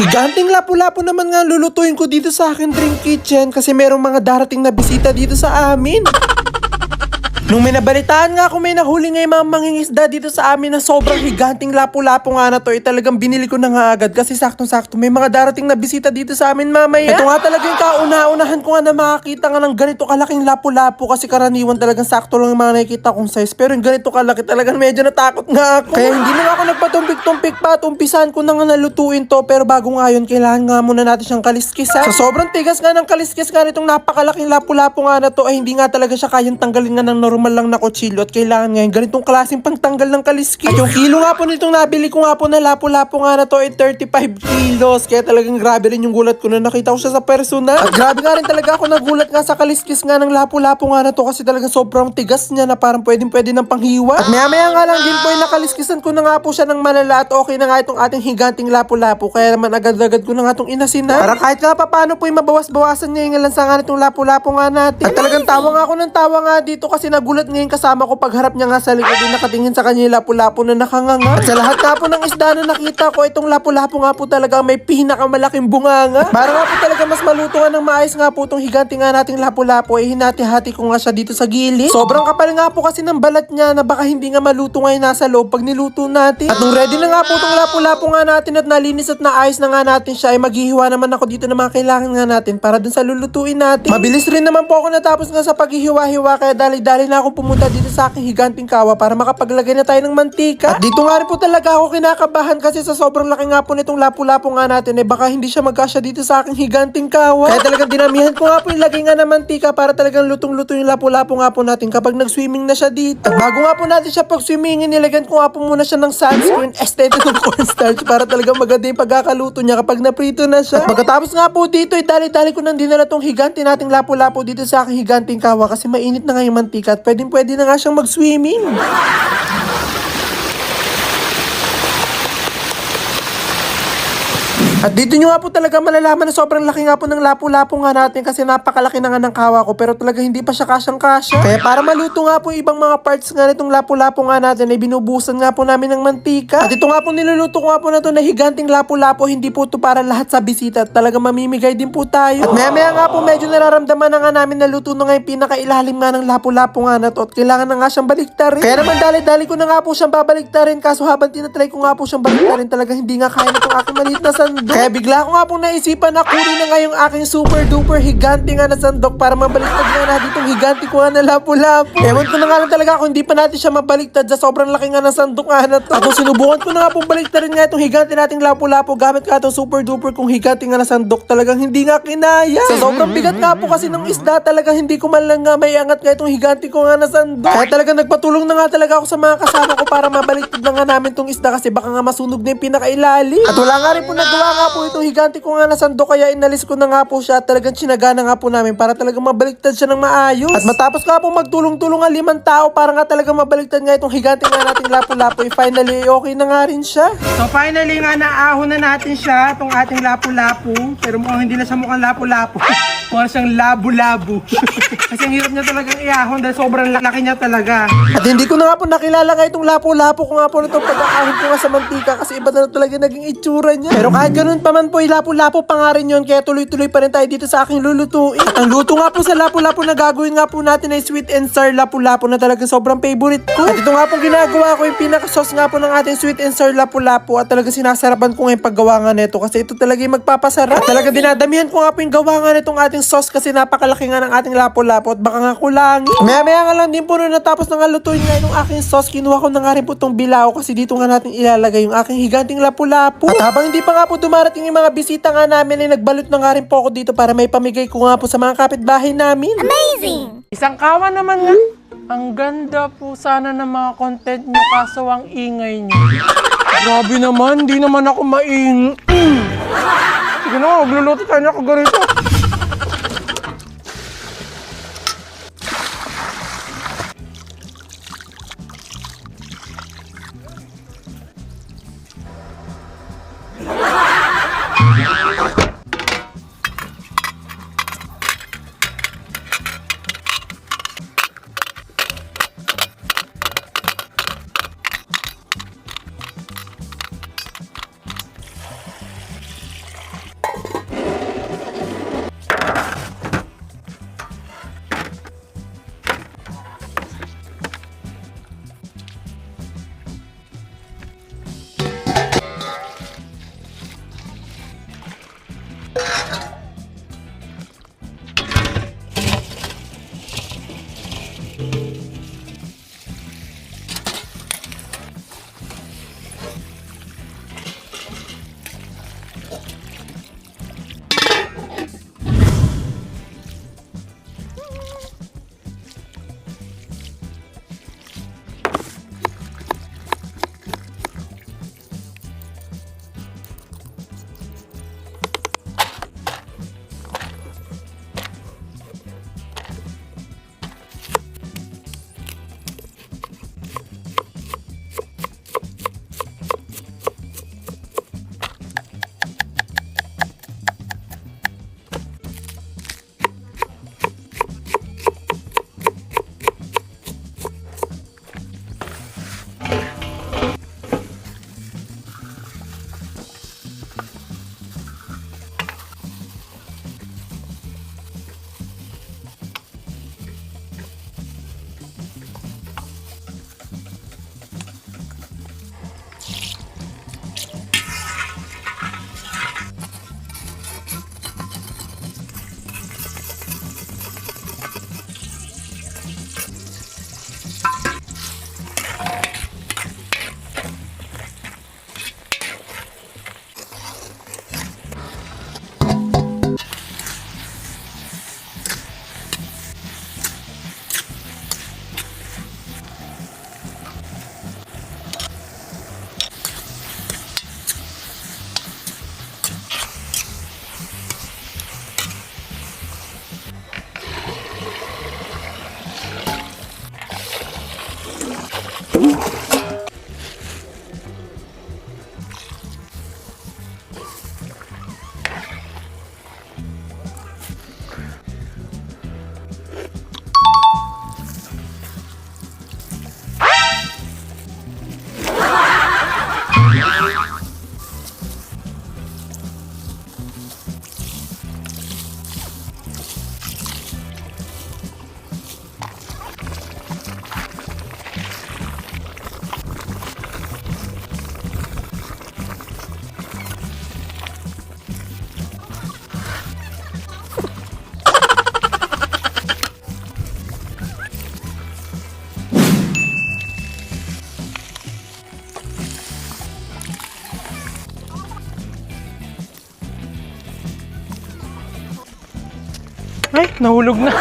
Higanting lapu-lapu naman nga lulutuin ko dito sa akin dream kitchen kasi merong mga darating na bisita dito sa amin. Nung may nabalitaan nga ako may nahuli nga yung mga mangingisda dito sa amin na sobrang higanting lapu-lapu nga na to, talagang binili ko na nga agad kasi saktong-sakto may mga darating na bisita dito sa amin mamaya. Ito nga talaga yung kauna-unahan ko nga na makakita nga ng ganito kalaking lapu-lapu kasi karaniwan talagang sakto lang yung mga nakikita kong size, pero yung ganito kalaki talagang medyo natakot nga ako. Kaya hindi na ako nagpatumpik-tumpik pa at umpisahan ko na nga nalutuin to, pero bago nga yun kailangan nga muna natin siyang kaliskisan. Sa sobrang tigas nga ng kaliskis nga nitong napakalaking lapu-lapu nga na to ay hindi nga talaga siya kayang tanggalin nga ng normal lang na kutsilyo at kailangan ngayon ganitong klaseng pangtanggal ng kaliskis. At yung kilo nga po nitong nabili ko nga po na lapu-lapu nga na to ay 35 kilos. Kaya talagang grabe rin yung gulat ko na nakita ko siya sa personal. At grabe nga rin talaga ako nagulat nga sa kaliskis nga ng lapu-lapu nga na to kasi talagang sobrang tigas niya na parang pwede ng panghiwa. At maya nga lang din po ay nakaliskisan ko na nga po siya ng malala at okay na nga itong ating higanting lapu-lapu. Kaya naman agad-agad ko na nga itong inasinan. Para kahit nga paano po ay mabawas-bawasan niya yung lansa nga nitong lapu-lapu nga natin. At talagang tawa nga ako ng tawa nga dito kasi nagulat ngayon kasama ko pagharap niya nga sa likod din nakatingin sa kanya yung lapu-lapu na nakanganga. At sa lahat nga po ng isda na nakita ko, itong lapu-lapu nga po talaga may pinakamalaking bunganga. Para nga po talaga mas maluto nga ng maayos nga po itong higanting nga nating lapu-lapu ay hinati-hati ko nga siya dito sa gilid. Sobrang kapal nga po kasi ng balat niya na baka hindi nga maluto nga yung nasa loob pag niluto natin. At nung ready na nga po itong lapu-lapu nga natin at nalinis at naayos na nga natin siya ay maghihiwa naman ako dito ng mga kailangan nga natin para dun sa lulutuin natin. Mabilis rin naman po ako natapos nga sa paghihiwa-hiwa kaya dali-dali na ako pumunta dito sa aking higanting kawa para makapaglagay na tayo ng mantika. At dito nga rin po talaga ako kinakabahan kasi sa sobrang laki nga po nitong lapu-lapu nga natin eh baka hindi siya magkasya dito sa aking higanting kawa. Kaya talagang dinamihan ko nga po yung lagay nga ng mantika para talagang lutong-luto yung lapu-lapu nga po natin kapag nag-swimming na siya dito. At bago nga po natin siya pag-swimmingin, nilagyan ko nga po muna siya ng sunscreen estete ng cornstarch para talagang maganda yung pagkakaluto niya kapag naprito na siya. At pagkatapos nga po dito ay dali-dali ko nang dinala tong higanti nating lapu-lapu dito sa aking higanting kawa kasi mainit na nga yung mantika at pwede na nga siyang mag-swimming. At dito nyo nga po talaga malalaman na sobrang laki nga po ng lapu-lapu nga natin kasi napakalaki na nga ng kawa ko pero talaga hindi pa siya kasyang-kasya. Kaya para maluto nga po ibang mga parts nga nitong lapu-lapu nga natin ay binubusan nga po namin ng mantika. At ito nga po niluluto ko nga po na to na higanting lapu-lapu, hindi po to para lahat sa bisita at talaga mamimigay din po tayo. At maya nga po medyo nararamdaman na nga namin na luto na nga yung pinakailalim nga ng lapu-lapu nga na to at kailangan na nga siyang baliktarin. Kaya naman dali-dali ko na nga po siyang babaliktarin kaso habang tinatry ko nga po siyang baliktarin talaga hindi nga kaya na itong aking maliit na sandok. Kaya bigla ko nga pong naisipan na kunin na nga yung aking super duper higanti nga na sandok para mabaliktad nga natin itong higanti ko nga na lapu-lapu. Ewan ko na nga lang talaga kung hindi pa natin siya mabaliktad sa sobrang laki nga na sandok nga na to. At kung sinubukan ko na nga pong baliktarin nga itong higanti nating lapu-lapu gamit nga itong super duper kung higanti nga na sandok talagang hindi nga kinaya. Sa sobrang bigat nga po kasi ng isda talagang hindi ko man lang nga may angat nga itong higanti ko nga na sandok. Kaya talagang nagpatulong na nga talaga ako sa mga kasama ko para mabaliktad na nga namin itong isda kasi baka nga masunog na yung pinakailalim. At wala nga rin po nagawa nga po itong higanti ko nga na sandok kaya inalis ko na nga po siya at talagang tsinagana nga po namin para talagang mabaliktad siya ng maayos. At matapos nga po magtulong-tulong ang 5 tao para nga talagang mabaliktad nga itong higanti nga nating lapu-lapu, finally okay na nga rin siya. So finally nga naahon na natin siya itong ating lapu-lapu, pero mukhang hindi na siya mukhang lapu-lapu. Mukhang siyang labu-labu. Kasi ang hirap niya talagang iahon dahil sobrang laki niya talaga. At hindi ko na nga po nakilala nga itong lapu-lapu ko nga po na itong pag-aahon ko nga sa mantika kasi iba na talaga naging itsura niya. Pero kahit ganun pa man po lapu-lapu pa nga rin yun kaya tuloy-tuloy pa rin tayo dito sa aking lulutuin. At ang luto nga po sa lapu-lapu na gagawin nga po natin ay sweet and sour lapu-lapu na talagang sobrang favorite ko. At ito nga pong ginagawa ko yung pinaka-sauce nga po ng ating sweet and sour lapu-lapu at talagang sinasarapan ko nga yung paggawa nga nito kasi ito talaga yung magpapasarap. At talagang dinadamihan ko nga po yung gawa nga nitong ating sauce kasi napakalaki nga ng ating lapu-lapu at baka nga kulangi. Maya-maya nga lang din po nung natapos na nga lutuin nga yung aking sauce, kinuha ko na nga rin po itong bilao kasi dito nga natin ilalagay yung aking higanting lapu-lapu. At habang hindi pa nga po dumarating yung mga bisita nga namin ay nagbalot na nga rin po ako dito para may pamigay ko nga po sa mga kapitbahay namin. Amazing! Isang kawa naman nga. Ang ganda po sana ng mga content nyo kaso ang ingay nyo. Grabe naman, di naman ako maing... Sige na, magluluto tayo na ako ganito. Ay, nahulog na.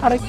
Aray.